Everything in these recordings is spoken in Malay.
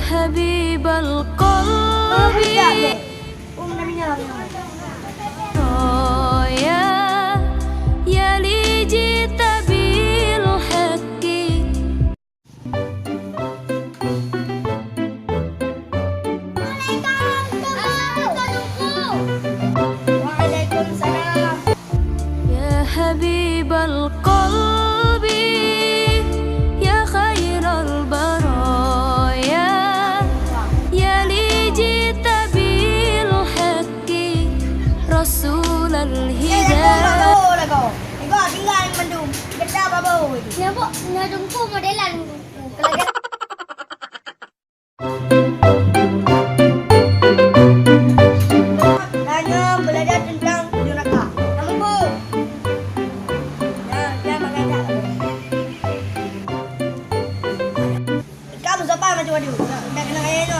حبيب القلب يا لي جئت بالحق. يا حبيب القلب يا خير البرايا يا لي جئت بالحق رسول الهداية. Tanya belajar tentang neraka. Nama bu. Jangan mengajak. Kamu siapa macam tu? Dah kena kaya tu.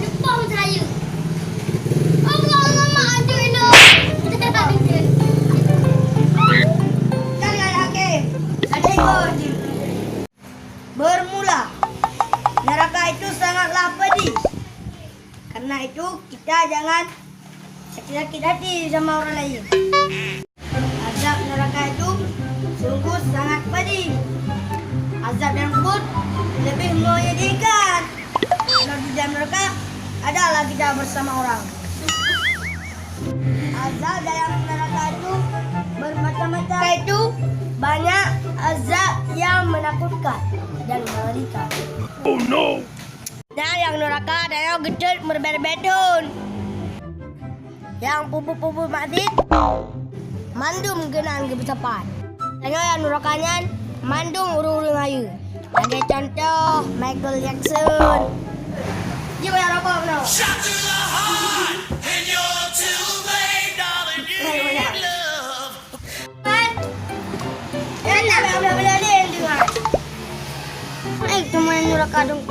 Jepang saya. Allah nama ada ini. Jangan lagi. Ada ikut. Bermula. Neraka itu sangatlah pedih. Karena itu kita jangan sakit hati sama orang lain. Azab neraka itu sungguh sangat pedih. Azab dan kubur lebih menyedihkan. Kalau di dalam neraka adalah kita bersama orang. Azab dalam neraka itu bermacam-macam. Itu banyak azab yang menakutkan dan mengerikan. Oh no! Dan yang neraka ada yang gedut berbeda-beda. Yang pupu-pupu mati mandum genang ke besapan. Dan yang nerakanya mandum urung-urung ayu. Ada contoh Michael Jackson. Dia banyak rokok no. Shot to the heart, and you're too late, darling. You need love. Kan? Dan apa benda ni yang dengar? Teman neraka dong.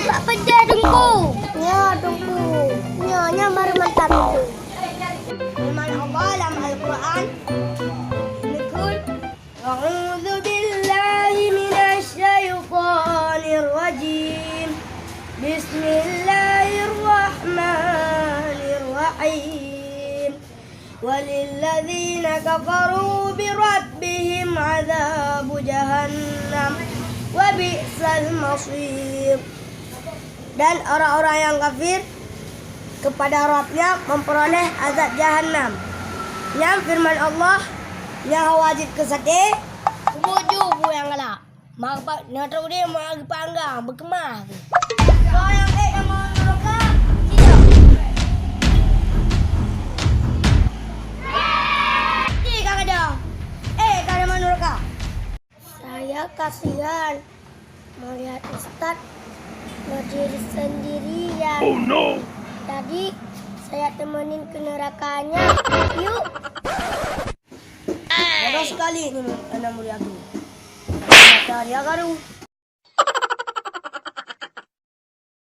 Apa dia dongku? Ya dongku. Nya baru mantap itu. Firman Allah dalam Al-Quran. Nikul. A'udzu billahi minasyaitonir rajim. Bismillahirrahmanirrahim. Walilladzina kafaru birabbihim 'adzabu jahannam. Wa bi'sal masir. Dan orang-orang yang kafir kepada Rabbnya memperoleh azab jahannam. Yang firman Allah yang wajib ke sakit buju yang galak. Mak pak nak tahu dia mau panggang berkemah. Kau yang yang mau neraka tidak. Kang ada. Kau yang mau neraka. Saya kasihan melihat Ustaz berdiri sendirian. Oh no! Tadi saya temenin ke nerakanya. Yuk. Bodoh sekali ini anak murid aku. Mata dia garu.